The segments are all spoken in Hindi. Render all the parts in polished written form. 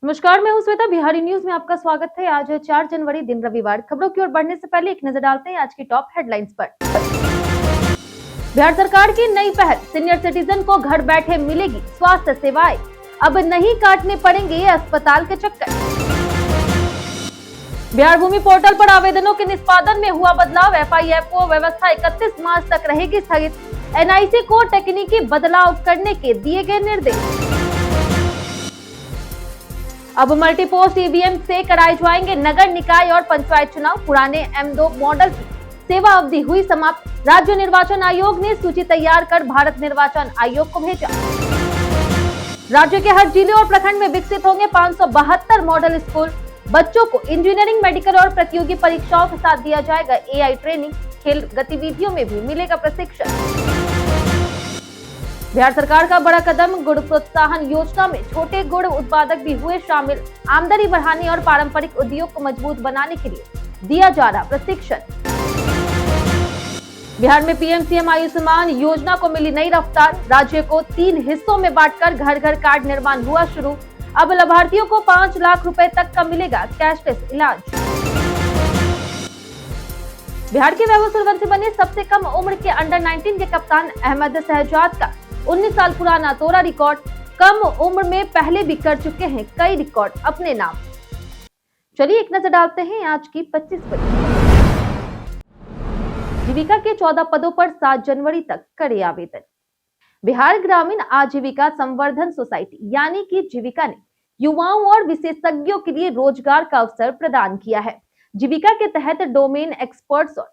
नमस्कार, मैं हूं श्वेता। बिहारी न्यूज में आपका स्वागत है। आज है 4 जनवरी, दिन रविवार। खबरों की ओर बढ़ने से पहले एक नजर डालते हैं आज की टॉप हेडलाइंस पर। बिहार सरकार की नई पहल, सीनियर सिटीजन को घर बैठे मिलेगी स्वास्थ्य सेवाएं। अब नहीं काटने पड़ेंगे अस्पताल के चक्कर। बिहार भूमि पोर्टल पर आवेदनों के निष्पादन में हुआ बदलाव। FIFO व्यवस्था 31 मार्च तक रहेगी स्थगित। NIC को तकनीकी बदलाव करने के दिए गए निर्देश। अब मल्टीपोस्ट EVM से कराए जाएंगे नगर निकाय और पंचायत चुनाव। पुराने M2 मॉडल की सेवा अवधि हुई समाप्त। राज्य निर्वाचन आयोग ने सूची तैयार कर भारत निर्वाचन आयोग को भेजा। राज्य के हर जिले और प्रखंड में विकसित होंगे 572 मॉडल स्कूल। बच्चों को इंजीनियरिंग, मेडिकल और प्रतियोगी परीक्षाओं के साथ दिया जाएगा AI ट्रेनिंग। खेल गतिविधियों में भी मिलेगा प्रशिक्षण। बिहार सरकार का बड़ा कदम, गुड़ प्रोत्साहन योजना में छोटे गुड़ उत्पादक भी हुए शामिल। आमदनी बढ़ाने और पारंपरिक उद्योग को मजबूत बनाने के लिए दिया जा रहा प्रशिक्षण। बिहार में PM-CM आयुष्मान योजना को मिली नई रफ्तार। राज्य को 3 हिस्सों में बांटकर घर घर कार्ड निर्माण हुआ शुरू। अब लाभार्थियों को 5 लाख रुपए तक का मिलेगा कैशलेस इलाज। बिहार के वैभव सूर्यवंशी बने सबसे कम उम्र के अंडर 19 के कप्तान। अहमद शहजाद का 19 साल पुराना तोड़ा रिकॉर्ड। कम उम्र में पहले भी कर चुके हैं कई रिकॉर्ड अपने नाम। चलिए एक नजर डालते हैं आज की 25 बड़ी। जीविका के 14 पदों पर 7 जनवरी तक करे आवेदन। बिहार ग्रामीण आजीविका संवर्धन सोसाइटी यानी कि जीविका ने युवाओं और विशेषज्ञों के लिए रोजगार का अवसर प्रदान किया है। जीविका के तहत डोमेन एक्सपर्ट्स और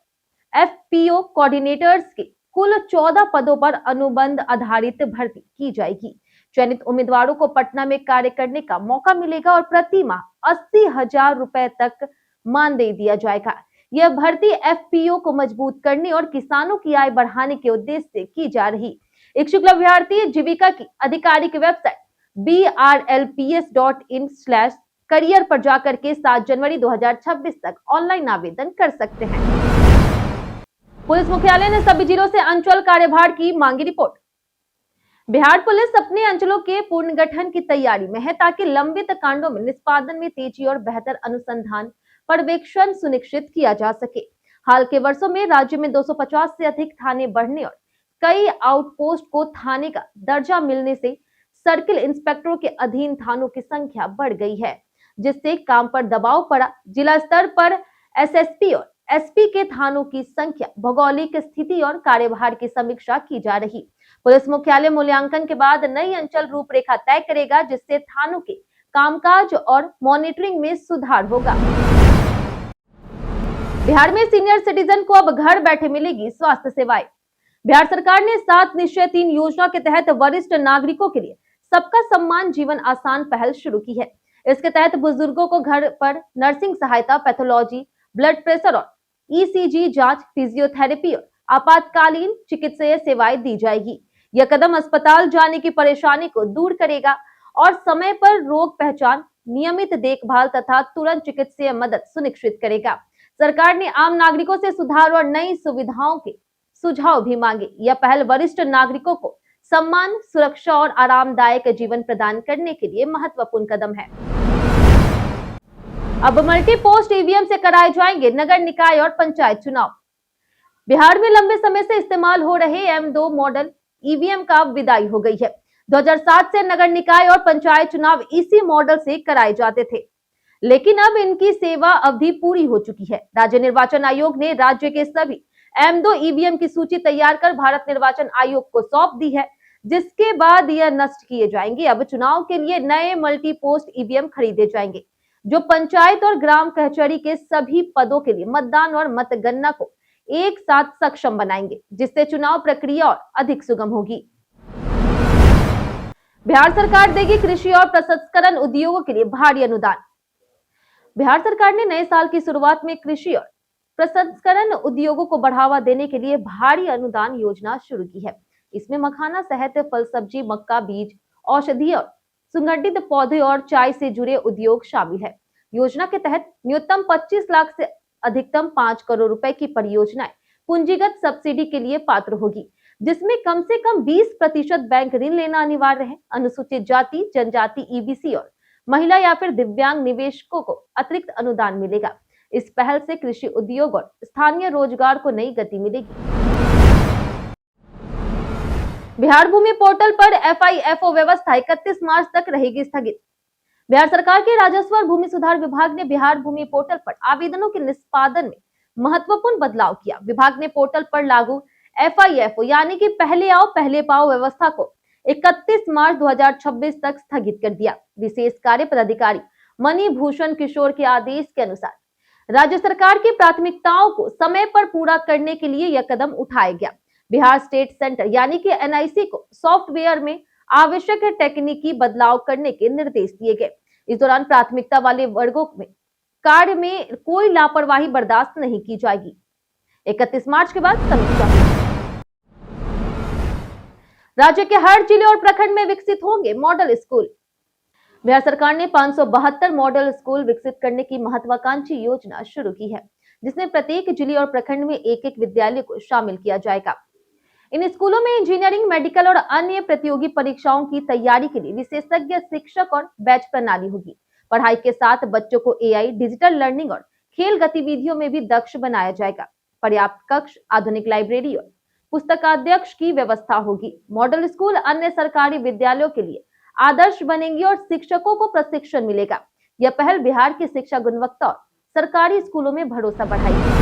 FPO कोऑर्डिनेटर्स की कुल 14 पदों पर अनुबंध आधारित भर्ती की जाएगी। चयनित उम्मीदवारों को पटना में कार्य करने का मौका मिलेगा और प्रति माह 80,000 रुपए तक मानदेय दिया जाएगा। यह भर्ती FPO को मजबूत करने और किसानों की आय बढ़ाने के उद्देश्य से की जा रही। इच्छुक अभ्यर्थी जीविका की आधिकारिक वेबसाइट brlps.in/career पर जाकर के 7 जनवरी 2026 तक ऑनलाइन आवेदन कर सकते हैं। पुलिस मुख्यालय ने सभी जिलों से अंचल कार्यभार की मांगी रिपोर्ट। बिहार पुलिस अपने अंचलों के पुनर्गठन की तैयारी में है ताकि लंबित कांडों में निष्पादन में तेजी और बेहतर अनुसंधान पर्यवेक्षण सुनिश्चित किया जा सके। हाल के वर्षों में राज्य में 250 से अधिक थाने बढ़ने और कई आउटपोस्ट को थाने का दर्जा मिलने से सर्किल इंस्पेक्टरों के अधीन थानों की संख्या बढ़ गई है, जिससे काम पर दबाव पड़ा। जिला स्तर पर SSP और SP के थानों की संख्या, भौगोलिक स्थिति और कार्यभार की समीक्षा की जा रही। पुलिस मुख्यालय मूल्यांकन के बाद नई अंचल रूपरेखा तय करेगा, जिससे थानों के कामकाज और मॉनिटरिंग में सुधार होगा। बिहार में सीनियर सिटीजन को अब घर बैठे मिलेगी स्वास्थ्य सेवाएं। बिहार सरकार ने 7 निश्चय 3 योजना के तहत वरिष्ठ नागरिकों के लिए सबका सम्मान जीवन आसान पहल शुरू की है। इसके तहत बुजुर्गों को घर पर नर्सिंग सहायता, पैथोलॉजी, ब्लड प्रेशर और ECG जांच, फिजियोथेरेपी और आपातकालीन चिकित्सीय सेवाएं दी जाएगी। यह कदम अस्पताल जाने की परेशानी को दूर करेगा और समय पर रोग पहचान, नियमित देखभाल तथा तुरंत चिकित्सीय मदद सुनिश्चित करेगा। सरकार ने आम नागरिकों से सुधार और नई सुविधाओं के सुझाव भी मांगे। यह पहल वरिष्ठ नागरिकों को सम्मान, सुरक्षा और आरामदायक जीवन प्रदान करने के लिए महत्वपूर्ण कदम है। अब मल्टीपोस्ट EVM से कराए जाएंगे नगर निकाय और पंचायत चुनाव। बिहार में लंबे समय से इस्तेमाल हो रहे M2 मॉडल EVM का विदाई हो गई है। 2007 से नगर निकाय और पंचायत चुनाव इसी मॉडल से कराए जाते थे, लेकिन अब इनकी सेवा अवधि पूरी हो चुकी है। राज्य निर्वाचन आयोग ने राज्य के सभी M2 EVM की सूची तैयार कर भारत निर्वाचन आयोग को सौंप दी है, जिसके बाद यह नष्ट किए जाएंगे। अब चुनाव के लिए नए मल्टीपोस्ट EVM खरीदे जाएंगे, जो पंचायत और ग्राम कचहरी के सभी पदों के लिए मतदान और मतगणना को एक साथ सक्षम बनाएंगे, जिससे चुनाव प्रक्रिया और अधिक सुगम होगी। बिहार सरकार देगी कृषि और प्रसंस्करण उद्योगों के लिए भारी अनुदान। बिहार सरकार ने नए साल की शुरुआत में कृषि और प्रसंस्करण उद्योगों को बढ़ावा देने के लिए भारी अनुदान योजना शुरू की है। इसमें मखाना, शहद, फल सब्जी, मक्का, बीज, औषधीय और सुगंधित पौधे और चाय से जुड़े उद्योग शामिल है। योजना के तहत न्यूनतम 25 लाख से अधिकतम 5 करोड़ रुपए की परियोजनाएं पूंजीगत सब्सिडी के लिए पात्र होगी, जिसमें कम से कम 20% बैंक ऋण लेना अनिवार्य है। अनुसूचित जाति, जनजाति, EBC और महिला या फिर दिव्यांग निवेशकों को अतिरिक्त अनुदान मिलेगा। इस पहल से कृषि उद्योग और स्थानीय रोजगार को नई गति मिलेगी। बिहार भूमि पोर्टल पर FIFO व्यवस्था 31 मार्च तक रहेगी स्थगित। बिहार सरकार के राजस्व और भूमि सुधार विभाग ने बिहार भूमि पोर्टल पर आवेदनों के निष्पादन में महत्वपूर्ण बदलाव किया। विभाग ने पोर्टल पर लागू FIFO यानी कि पहले आओ पहले पाओ व्यवस्था को 31 मार्च 2026 तक स्थगित कर दिया। विशेष कार्य पदाधिकारी मणि भूषण किशोर के आदेश के अनुसार राज्य सरकार की प्राथमिकताओं को समय पर पूरा करने के लिए यह कदम उठाया गया। बिहार स्टेट सेंटर यानी कि NIC को सॉफ्टवेयर में आवश्यक तकनीकी बदलाव करने के निर्देश दिए गए। इस दौरान प्राथमिकता वाले वर्गों में कार्य में कोई लापरवाही बर्दाश्त नहीं की जाएगी। 31 मार्च के बाद समीक्षा होगी। राज्य के हर जिले और प्रखंड में विकसित होंगे मॉडल स्कूल। बिहार सरकार ने 572 मॉडल स्कूल विकसित करने की महत्वाकांक्षी योजना शुरू की है, जिसमें प्रत्येक जिले और प्रखंड में एक एक विद्यालय को शामिल किया जाएगा। इन स्कूलों में इंजीनियरिंग, मेडिकल और अन्य प्रतियोगी परीक्षाओं की तैयारी के लिए विशेषज्ञ शिक्षक और बैच प्रणाली होगी। पढ़ाई के साथ बच्चों को AI, डिजिटल लर्निंग और खेल गतिविधियों में भी दक्ष बनाया जाएगा। पर्याप्त कक्ष, आधुनिक लाइब्रेरी और पुस्तकाध्यक्ष की व्यवस्था होगी। मॉडल स्कूल अन्य सरकारी विद्यालयों के लिए आदर्श बनेंगी और शिक्षकों को प्रशिक्षण मिलेगा। यह पहल बिहार की शिक्षा गुणवत्ता और सरकारी स्कूलों में भरोसा बढ़ाएगी।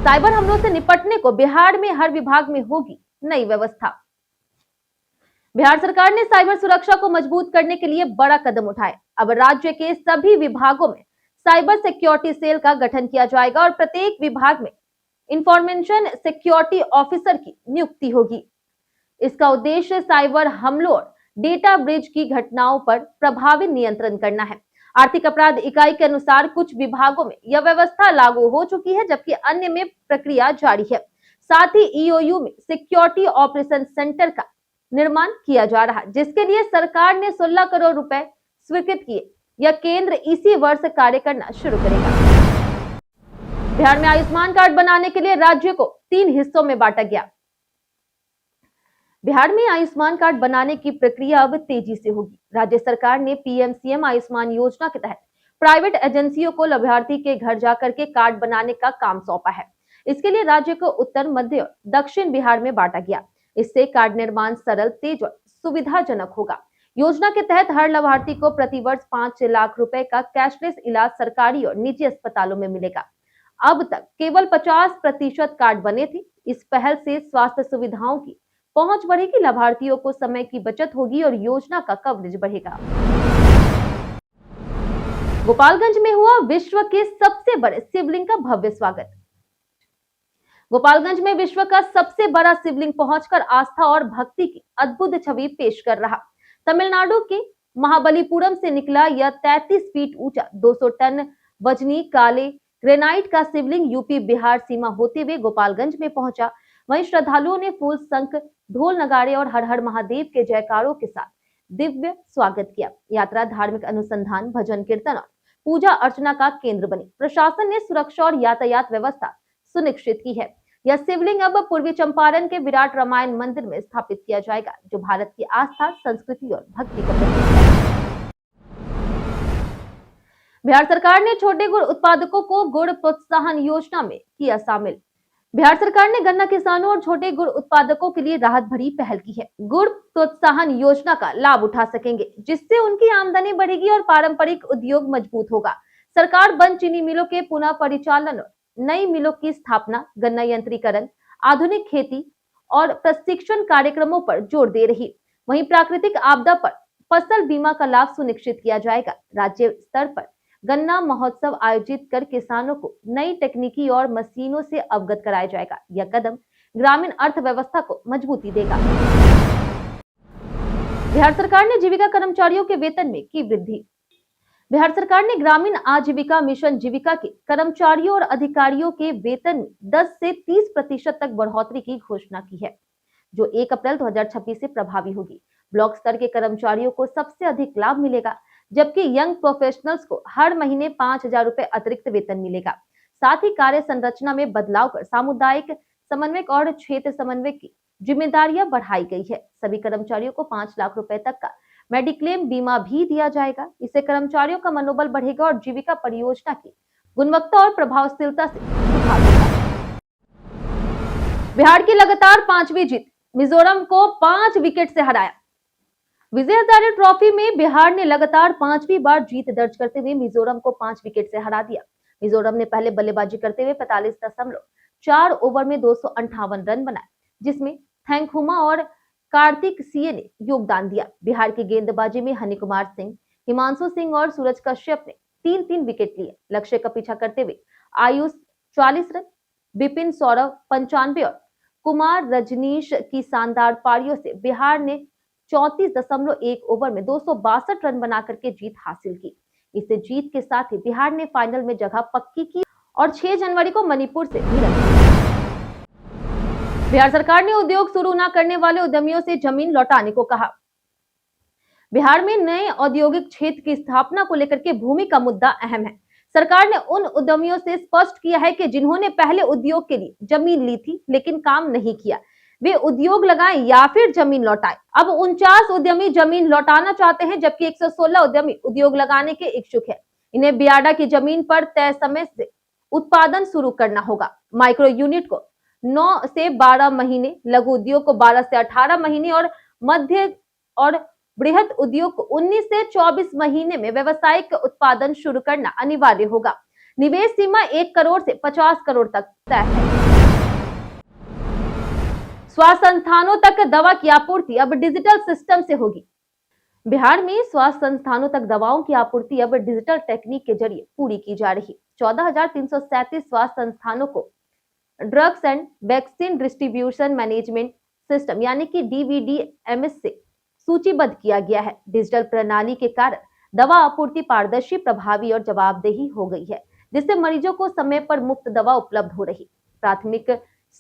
साइबर हमलों से निपटने को बिहार में हर विभाग में होगी नई व्यवस्था। बिहार सरकार ने साइबर सुरक्षा को मजबूत करने के लिए बड़ा कदम उठाए। अब राज्य के सभी विभागों में साइबर सिक्योरिटी सेल का गठन किया जाएगा और प्रत्येक विभाग में इंफॉर्मेशन सिक्योरिटी ऑफिसर की नियुक्ति होगी। इसका उद्देश्य साइबर हमलों और डेटा ब्रीच की घटनाओं पर प्रभावी नियंत्रण करना है। आर्थिक अपराध इकाई के अनुसार कुछ विभागों में यह व्यवस्था लागू हो चुकी है, जबकि अन्य में प्रक्रिया जारी है। साथ ही EOU में सिक्योरिटी ऑपरेशन सेंटर का निर्माण किया जा रहा है, जिसके लिए सरकार ने 16 करोड़ रुपए स्वीकृत किए। यह केंद्र इसी वर्ष कार्य करना शुरू करेगा। बिहार में आयुष्मान कार्ड बनाने के लिए राज्य को 3 हिस्सों में बांटा गया। बिहार में आयुष्मान कार्ड बनाने की प्रक्रिया अब तेजी से होगी। राज्य सरकार ने PM-CM आयुष्मान योजना के तहत प्राइवेट एजेंसियों को लाभार्थी के घर जाकर के कार्ड बनाने का काम सौंपा है। इसके लिए राज्य को उत्तर, मध्य और दक्षिण बिहार में बांटा गया। इससे कार्ड निर्माण सरल, तेज और सुविधाजनक होगा। योजना के तहत हर लाभार्थी को प्रतिवर्ष 5 लाख रुपए का कैशलेस इलाज सरकारी और निजी अस्पतालों में मिलेगा। अब तक केवल 50% कार्ड बने थे। इस पहल से स्वास्थ्य सुविधाओं की पहुंच बढ़ेगी, लाभार्थियों को समय की बचत होगी और योजना का कवरेज बढ़ेगा। गोपालगंज में हुआ विश्व के सबसे बड़े शिवलिंग का भव्य स्वागत। गोपालगंज में विश्व का सबसे बड़ा शिवलिंग पहुंचकर आस्था और भक्ति की अद्भुत छवि पेश कर रहा। तमिलनाडु के महाबलीपुरम से निकला यह 33 फीट ऊंचा 200 टन वजनी काले ग्रेनाइट का शिवलिंग यूपी बिहार सीमा होते हुए गोपालगंज में पहुंचा। वहीं श्रद्धालुओं ने फूल, शंख, ढोल, नगाड़े और हर हर महादेव के जयकारों के साथ दिव्य स्वागत किया। यात्रा धार्मिक अनुसंधान, भजन कीर्तन और पूजा अर्चना का केंद्र बनी। प्रशासन ने सुरक्षा और यातायात व्यवस्था सुनिश्चित की है। यह शिवलिंग अब पूर्वी चंपारण के विराट रामायण मंदिर में स्थापित किया जाएगा, जो भारत की आस्था, संस्कृति और भक्ति का प्रतीक है। बिहार सरकार ने छोटे गुड़ उत्पादकों को गुड़ प्रोत्साहन योजना में किया शामिल। बिहार सरकार ने गन्ना किसानों और छोटे गुड़ उत्पादकों के लिए राहत भरी पहल की है। गुड़ प्रोत्साहन योजना का लाभ उठा सकेंगे, जिससे उनकी आमदनी बढ़ेगी और पारंपरिक उद्योग मजबूत होगा। सरकार बंद चीनी मिलों के पुनः परिचालन और नई मिलों की स्थापना, गन्ना यंत्रीकरण, आधुनिक खेती और प्रशिक्षण कार्यक्रमों पर जोर दे रही। वहीं प्राकृतिक आपदा पर फसल बीमा का लाभ सुनिश्चित किया जाएगा। राज्य स्तर पर गन्ना महोत्सव आयोजित कर किसानों को नई तकनीकी और मशीनों से अवगत कराया जाएगा। यह कदम ग्रामीण अर्थव्यवस्था को मजबूती देगा। बिहार सरकार ने जीविका कर्मचारियों के वेतन में की वृद्धि। बिहार सरकार ने ग्रामीण आजीविका मिशन जीविका के कर्मचारियों और अधिकारियों के वेतन में 10 से 30% तक बढ़ोतरी की घोषणा की है, जो 1 अप्रैल 2026 से प्रभावी होगी। ब्लॉक स्तर के कर्मचारियों को सबसे अधिक लाभ मिलेगा, जबकि यंग प्रोफेशनल्स को हर महीने 5,000 रुपए अतिरिक्त वेतन मिलेगा। साथ ही कार्य संरचना में बदलाव कर सामुदायिक समन्वयक और क्षेत्र समन्वयक की जिम्मेदारियां बढ़ाई गई है। सभी कर्मचारियों को 5 लाख रुपए तक का मेडिक्लेम बीमा भी दिया जाएगा। इससे कर्मचारियों का मनोबल बढ़ेगा और जीविका परियोजना की गुणवत्ता और प्रभावशीलता से सुधार होगा। बिहार की लगातार 5वीं जीत, मिजोरम को 5 विकेट से हराया। विजय हजारे ट्रॉफी में बिहार ने लगातार 5वीं बार जीत दर्ज करते हुए मिजोरम को 5 विकेट से हरा दिया। मिजोरम ने पहले बल्लेबाजी करते हुए 45.4 ओवर में 258 रन बनाए, जिसमें थैंकहुमा और कार्तिक सीए ने योगदान दिया। बिहार की गेंदबाजी में हनी कुमार सिंह, हिमांशु सिंह और सूरज कश्यप ने 3-3 विकेट लिए। लक्ष्य का पीछा करते हुए आयुष 40 रन, विपिन सौरभ 95 और कुमार रजनीश की शानदार पारियों से बिहार ने 34.1 ओवर में 262 रन बनाकर के जीत हासिल की। इससे जीत के साथ ही बिहार ने फाइनल में जगह पक्की की और 6 जनवरी को मणिपुर से भिड़ंत हुई। बिहार सरकार ने उद्योग शुरू न करने वाले उद्यमियों से जमीन लौटाने को कहा। बिहार में नए औद्योगिक क्षेत्र की स्थापना को लेकर के भूमि का मुद्दा अहम है। सरकार ने उन उद्यमियों से स्पष्ट किया है कि जिन्होंने पहले उद्योग के लिए जमीन ली थी लेकिन काम नहीं किया, वे उद्योग लगाएं या फिर जमीन लौटाएं। अब 49 उद्यमी जमीन लौटाना चाहते हैं, जबकि 116 उद्यमी उद्योग लगाने के इच्छुक है। इन्हें बियाडा की जमीन पर तय समय से उत्पादन शुरू करना होगा। माइक्रो यूनिट को 9 से 12 महीने, लघु उद्योग को 12 से 18 महीने और मध्य और बृहद उद्योग को 19 से 24 महीने में व्यावसायिक उत्पादन शुरू करना अनिवार्य होगा। निवेश सीमा 1 करोड़ से 50 करोड़ तक तय है। स्वास्थ्य संस्थानों तक दवा की आपूर्ति अब डिजिटल सिस्टम से होगी। बिहार में स्वास्थ्य संस्थानों तक दवाओं की आपूर्ति अब डिजिटल टेक्निक के जरिए पूरी की जा रही। 14,337 स्वास्थ्य संस्थानों को drugs and vaccine distribution management system यानी कि DVDMS से सूचीबद्ध किया गया है। डिजिटल प्रणाली के कारण दवा आपूर्ति पारदर्शी, प्रभावी और जवाबदेही हो गई है, जिससे मरीजों को समय पर मुफ्त दवा उपलब्ध हो रही। प्राथमिक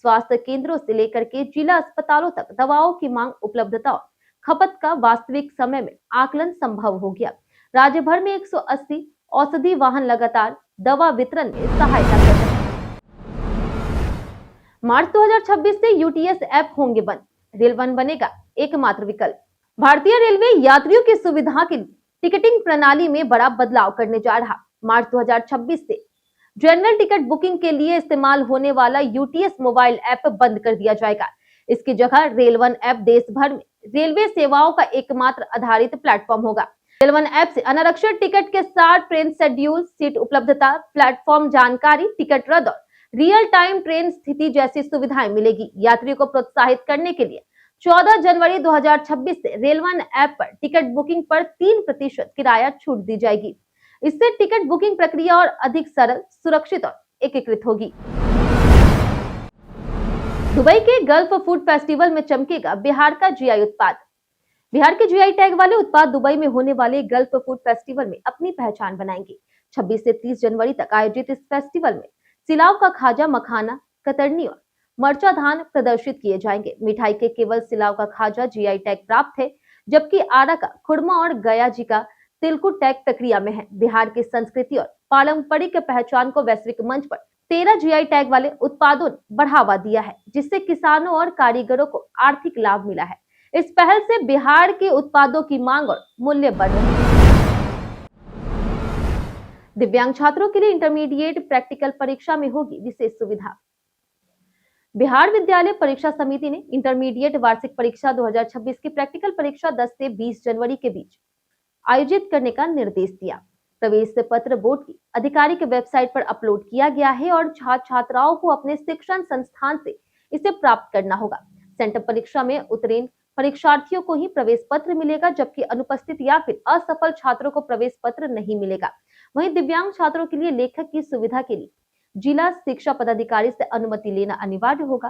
स्वास्थ्य केंद्रों से लेकर के जिला अस्पतालों तक दवाओं की मांग, उपलब्धता और खपत का वास्तविक समय में आकलन संभव हो गया। राज्य भर में 180 औषधि वाहन लगातार दवा वितरण में सहायता कर रहे हैं। मार्च 2026 से UTS ऐप होंगे बंद, रेल वन बनेगा एकमात्र विकल्प। भारतीय रेलवे यात्रियों की सुविधा के लिए टिकटिंग प्रणाली में बड़ा बदलाव करने जा रहा। मार्च 2026 से जनरल टिकट बुकिंग के लिए इस्तेमाल होने वाला UTS मोबाइल ऐप बंद कर दिया जाएगा। इसकी जगह रेल वन ऐप देश भर में रेलवे सेवाओं का एकमात्र आधारित प्लेटफॉर्म होगा। रेल वन ऐप से अनारक्षित टिकट के साथ ट्रेन शेड्यूल, सीट उपलब्धता, प्लेटफॉर्म जानकारी, टिकट रद्द और रियल टाइम ट्रेन स्थिति जैसी सुविधाएं मिलेगी। यात्रियों को प्रोत्साहित करने के लिए 14 जनवरी 2026 से रेल वन ऐप पर टिकट बुकिंग पर 3% किराया छूट दी जाएगी। इससे टिकट बुकिंग प्रक्रिया और अधिक सरल, सुरक्षित और एकीकृत होगी। दुबई के गल्फ फूड फेस्टिवल में चमकेगा बिहार का GI उत्पाद। बिहार के GI टैग वाले उत्पाद दुबई में होने वाले गल्फ फूड फेस्टिवल में अपनी पहचान बनाएंगे। 26 से 30 जनवरी तक आयोजित इस फेस्टिवल में सिलाव का खाजा, मखाना, कतरनी और मरचा धान प्रदर्शित किए जाएंगे। मिठाई के केवल सिलाव का खाजा GI टैग प्राप्त है, जबकि आरा का खुरमा और गया जी का तिलकुट टैग प्रक्रिया में है। बिहार की संस्कृति और पारंपरिक पहचान को वैश्विक मंच पर 13 GI टैग वाले उत्पादों ने बढ़ावा दिया है, जिससे किसानों और कारीगरों को आर्थिक लाभ मिला है। इस पहल से बिहार के उत्पादों की मांग और मूल्य बढ़ रहे हैं। दिव्यांग छात्रों के लिए इंटरमीडिएट प्रैक्टिकल परीक्षा में होगी विशेष सुविधा। बिहार विद्यालय परीक्षा समिति ने इंटरमीडिएट वार्षिक परीक्षा 2026 की प्रैक्टिकल परीक्षा 10 से 20 जनवरी के बीच आयोजित करने का निर्देश दिया। प्रवेश पत्र बोर्ड की आधिकारिक वेबसाइट पर अपलोड किया गया है और छात्र छात्राओं को अपने शिक्षण संस्थान से इसे प्राप्त करना होगा। सेंटर परीक्षा में उत्तीर्ण परीक्षार्थियों को ही प्रवेश पत्र मिलेगा, जबकि अनुपस्थित या फिर असफल छात्रों को प्रवेश पत्र नहीं मिलेगा। वहीं दिव्यांग छात्रों के लिए लेखक की सुविधा के लिए जिला शिक्षा पदाधिकारी से अनुमति लेना अनिवार्य होगा।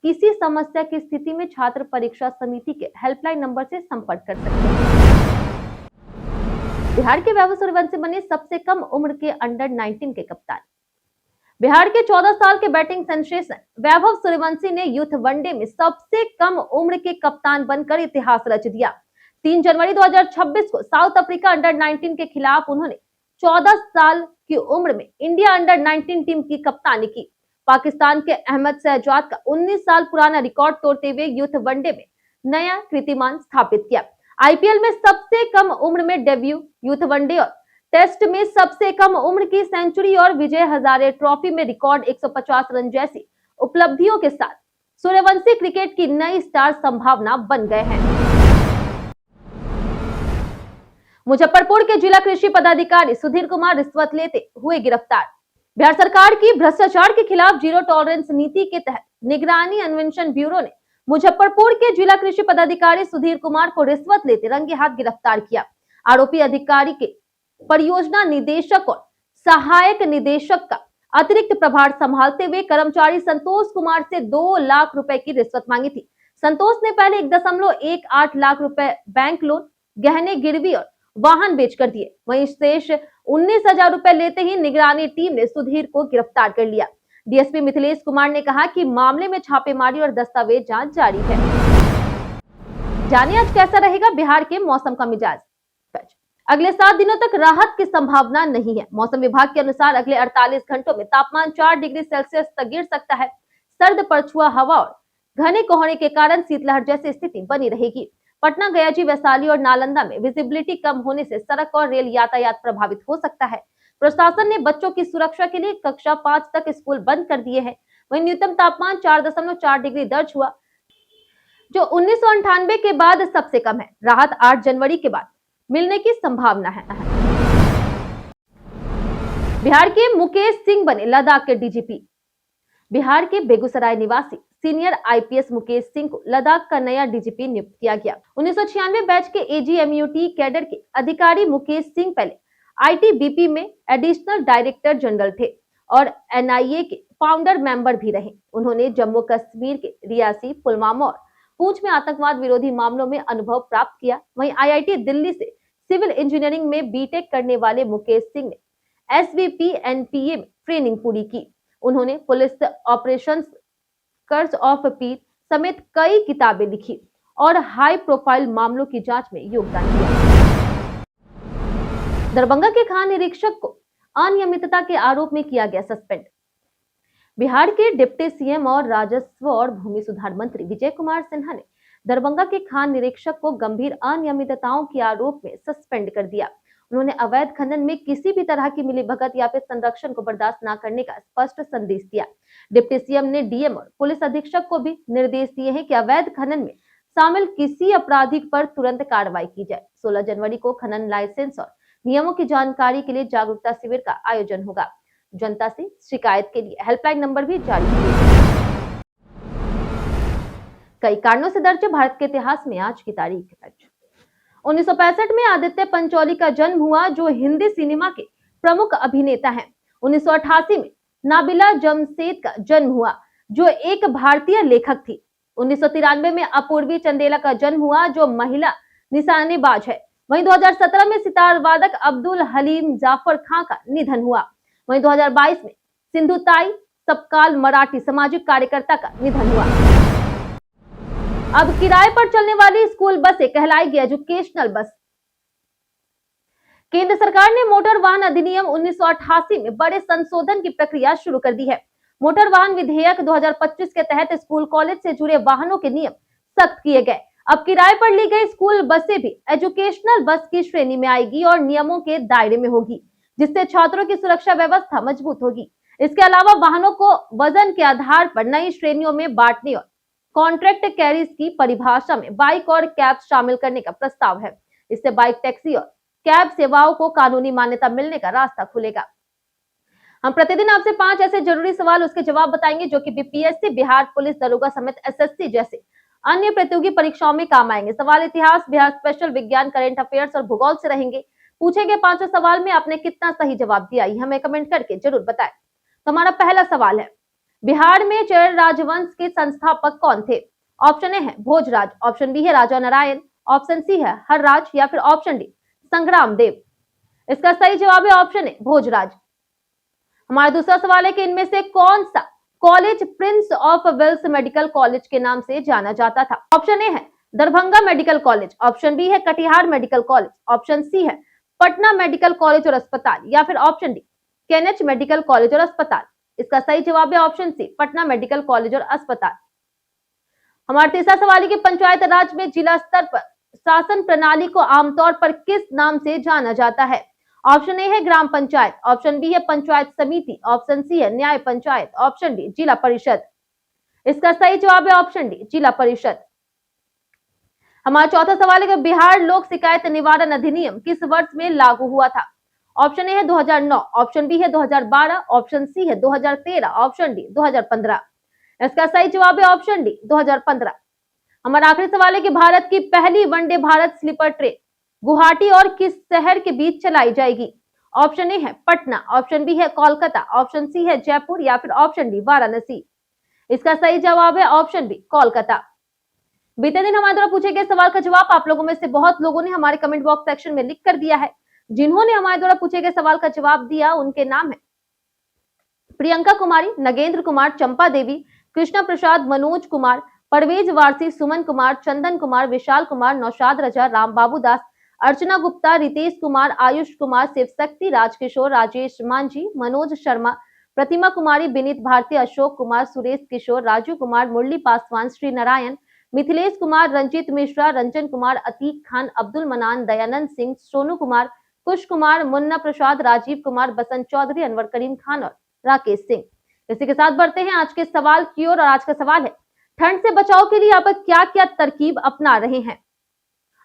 किसी समस्या की स्थिति में छात्र परीक्षा समिति के हेल्पलाइन नंबर से संपर्क कर सकते हैं। बिहार के वैभव सूर्यवंशी बने सबसे कम उम्र के अंडर-19 के कप्तान। बिहार के 14 साल के बैटिंग सेंसेशन वैभव सूर्यवंशी ने यूथ वनडे में सबसे कम उम्र के कप्तान बनकर इतिहास रच दिया। 3 जनवरी 2026 को साउथ अफ्रीका अंडर-19 के खिलाफ उन्होंने 14 साल की उम्र में इंडिया अंडर-19 टीम की कप्तानी की। पाकिस्तान के अहमद शहजाद का 19 साल पुराना रिकॉर्ड तोड़ते हुए यूथ वनडे में नया कीर्तिमान स्थापित किया। आईपीएल में सबसे कम उम्र में डेब्यू, यूथ वनडे और टेस्ट में सबसे कम उम्र की सेंचुरी और विजय हजारे ट्रॉफी में रिकॉर्ड 150 रन जैसी उपलब्धियों के साथ सूर्यवंशी क्रिकेट की नई स्टार संभावना बन गए हैं। मुजफ्फरपुर के जिला कृषि पदाधिकारी सुधीर कुमार रिश्वत लेते हुए गिरफ्तार। बिहार सरकार की भ्रष्टाचार के खिलाफ जीरो टॉलरेंस नीति के तहत निगरानी अन्वेषण ब्यूरो ने मुजफ्फरपुर के जिला कृषि पदाधिकारी सुधीर कुमार को रिश्वत लेते रंगे हाथ गिरफ्तार किया। आरोपी अधिकारी के परियोजना निदेशक और सहायक निदेशक का अतिरिक्त प्रभार संभालते हुए कर्मचारी संतोष कुमार से 2 लाख रुपए की रिश्वत मांगी थी। संतोष ने पहले 1.18 लाख रुपए बैंक लोन, गहने गिरवी और वाहन बेचकर दिए। वहीं शेष 19,000 रुपए लेते ही निगरानी टीम ने सुधीर को गिरफ्तार कर लिया। डीएसपी मिथिलेश कुमार ने कहा कि मामले में छापेमारी और दस्तावेज जांच जारी है। जानिए आज कैसा रहेगा बिहार के मौसम का मिजाज। अगले 7 दिनों तक राहत की संभावना नहीं है। मौसम विभाग के अनुसार अगले 48 घंटों में तापमान 4 डिग्री सेल्सियस तक गिर सकता है। सर्द पछुआ हवा और घने कोहरे के कारण शीतलहर जैसी स्थिति बनी रहेगी। पटना, गयाजी, वैशाली और नालंदा में विजिबिलिटी कम होने से सड़क और रेल यातायात प्रभावित हो सकता है। प्रशासन ने बच्चों की सुरक्षा के लिए कक्षा 5 तक स्कूल बंद कर दिए हैं। वहीं न्यूनतम तापमान 4.4 डिग्री दर्ज हुआ, जो 1998 के बाद सबसे कम है। राहत 8 जनवरी के बाद मिलने की संभावना है। बिहार के मुकेश सिंह बने लद्दाख के डीजीपी। बिहार के बेगूसराय निवासी सीनियर आईपीएस मुकेश सिंह को लद्दाख का नया डीजीपी नियुक्त किया गया। 1996 बैच के एजीएमयूटी कैडर के अधिकारी मुकेश सिंह पहले आईटीबीपी में एडिशनल डायरेक्टर जनरल थे और एनआईए के फाउंडर मेंबर भी रहे। उन्होंने जम्मू कश्मीर के रियासी, पुलवामा और पूंछ में आतंकवाद विरोधी मामलों में अनुभव प्राप्त किया। वहीं आईआईटी दिल्ली से सिविल इंजीनियरिंग में बीटेक करने वाले मुकेश सिंह ने एसवीपी एनपीए में ट्रेनिंग पूरी की। उन्होंने पुलिस ऑपरेशंस, कर्ज ऑफ पीर समेत कई किताबें लिखी और हाई प्रोफाइल मामलों की जांच में योगदान दिया। दरभंगा के खान निरीक्षक को अनियमितता के आरोप में किया गया सस्पेंड। बिहार के डिप्टी सीएम और राजस्व और भूमि सुधार मंत्री विजय कुमार सिन्हा ने दरभंगा के खान निरीक्षक को गंभीर अनियमितताओं के आरोप में सस्पेंड कर दिया। उन्होंने अवैध खनन में किसी भी तरह की मिलीभगत या फिर संरक्षण को बर्दाश्त न करने का स्पष्ट संदेश दिया। डिप्टी सीएम ने डीएम और पुलिस अधीक्षक को भी निर्देश दिए हैं कि अवैध खनन में शामिल किसी अपराधी पर तुरंत कार्रवाई की जाए। 16 जनवरी को खनन लाइसेंस और नियमों की जानकारी के लिए जागरूकता शिविर का आयोजन होगा। जनता से शिकायत के लिए हेल्पलाइन नंबर भी जारी किए गए। कई कारणों से दर्ज भारत के इतिहास में आज की तारीख 1965 में आदित्य पंचोली का जन्म हुआ, जो हिंदी सिनेमा के प्रमुख अभिनेता हैं। 1988 में नाबिला जमशेद का जन्म हुआ, जो एक भारतीय लेखक थी। 1993 में अपूर्वी चंदेला का जन्म हुआ, जो महिला निशानेबाज है। वहीं 2017 में सितार वादक अब्दुल हलीम जाफर खां का निधन हुआ। वहीं 2022 में सिंधुताई सपकाल मराठी सामाजिक कार्यकर्ता का निधन हुआ। अब किराए पर चलने वाली स्कूल बसें कहलाएगी एजुकेशनल बस। केंद्र सरकार ने मोटर वाहन अधिनियम 1988 में बड़े संशोधन की प्रक्रिया शुरू कर दी है। मोटर वाहन विधेयक 2025 के तहत स्कूल कॉलेज से जुड़े वाहनों के नियम सख्त किए गए। अब किराए पर ली गई स्कूल बसें भी एजुकेशनल बस की श्रेणी में आएगी और नियमों के दायरे में होगी, जिससे छात्रों की सुरक्षा व्यवस्था मजबूत होगी। इसके अलावा वाहनों को वजन के आधार पर नई श्रेणियों में बांटने और कॉन्ट्रैक्ट कैरीज की परिभाषा में बाइक और कैब शामिल करने का प्रस्ताव है। इससे बाइक, टैक्सी और कैब सेवाओं को कानूनी मान्यता मिलने का रास्ता खुलेगा। हम प्रतिदिन आपसे 5 ऐसे जरूरी सवाल उसके जवाब बताएंगे जो कि बीपीएससी, बिहार पुलिस दरोगा समेत एसएससी जैसे अन्य प्रतियोगी परीक्षाओं में काम आएंगे। सवाल इतिहास, बिहार स्पेशल, विज्ञान, करंट अफेयर्स और भूगोल से रहेंगे। पूछे गए 5 सवाल में आपने कितना सही जवाब दिया, हमें कमेंट करके जरूर बताएं। तो हमारा पहला सवाल है, बिहार में चेर राजवंश के संस्थापक कौन थे? ऑप्शन ए है भोजराज, ऑप्शन बी है राजा नारायण, ऑप्शन सी है हरराज या फिर ऑप्शन डी संग्राम देव। इसका सही जवाब है ऑप्शन ए भोजराज। हमारा दूसरा सवाल है कि इनमें से कौन सा college prince of Wales medical college के नाम से जाना जाता था? ऑप्शन ए है Darbhanga medical college, option B है Katihar medical college, option C है पटना मेडिकल कॉलेज और अस्पताल या फिर option D KNH medical college और अस्पताल। इसका सही जवाब है option C Patna medical college और अस्पताल। हमारा तीसरा सवाल है कि पंचायत राज में जिला स्तर पर शासन प्रणाली को आमतौर पर किस नाम से जाना जाता है? ऑप्शन ए है ग्राम पंचायत, ऑप्शन बी है पंचायत समिति, ऑप्शन सी है न्याय पंचायत, ऑप्शन डी जिला परिषद। इसका सही जवाब है ऑप्शन डी जिला परिषद। हमारा चौथा सवाल है कि बिहार लोक शिकायत निवारण अधिनियम किस वर्ष में लागू हुआ था? ऑप्शन ए है 2009, ऑप्शन बी है 2012, ऑप्शन सी है 2013, ऑप्शन डी 2015। इसका सही जवाब है ऑप्शन डी 2015। हमारा आखिरी सवाल है कि भारत की पहली वनडे भारत स्लीपर ट्रेन गुवाहाटी और किस शहर के बीच चलाई जाएगी? ऑप्शन ए है पटना, ऑप्शन बी है कोलकाता, ऑप्शन सी है जयपुर या फिर ऑप्शन डी वाराणसी। इसका सही जवाब है ऑप्शन बी कोलकाता। बीते दिन हमारे द्वारा पूछे गए सवाल का जवाब आप लोगों में से बहुत लोगों ने हमारे कमेंट बॉक्स सेक्शन में लिख कर दिया है। जिन्होंने हमारे द्वारा पूछे गए सवाल का जवाब दिया उनके नाम है प्रियंका कुमारी, नगेंद्र कुमार, चंपा देवी, कृष्णा प्रसाद, मनोज कुमार, परवेज वारसी, सुमन कुमार, चंदन कुमार, विशाल कुमार, नौशाद रजा, राम बाबू दास, अर्चना गुप्ता, रितेश कुमार, आयुष कुमार, शिव शक्ति, राजकिशोर, राजेश मांझी, मनोज शर्मा, प्रतिमा कुमारी, विनीत भारती, अशोक कुमार, सुरेश किशोर, राजू कुमार, मुरली पासवान, श्री नारायण, मिथिलेश कुमार, रंजीत मिश्रा, रंजन कुमार, अतीक खान, अब्दुल मनान, दयानंद सिंह, सोनू कुमार, कुश कुमार, मुन्ना प्रसाद, राजीव कुमार, बसंत चौधरी, अनवर करीम खान और राकेश सिंह। इसी के साथ बढ़ते हैं आज के सवाल की ओर। और आज का सवाल है, ठंड से बचाव के लिए आप क्या क्या तरकीब अपना रहे हैं?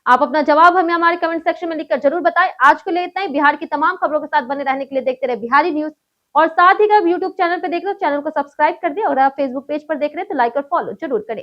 आप अपना जवाब हमें हमारे कमेंट सेक्शन में लिखकर जरूर बताएं। आज के लिए इतना ही। बिहार की तमाम खबरों के साथ बने रहने के लिए देखते रहे बिहारी न्यूज। और साथ ही अगर यूट्यूब चैनल पर देख रहे हो चैनल को सब्सक्राइब कर दे और आप फेसबुक पेज पर देख रहे हैं तो लाइक और फॉलो जरूर करें।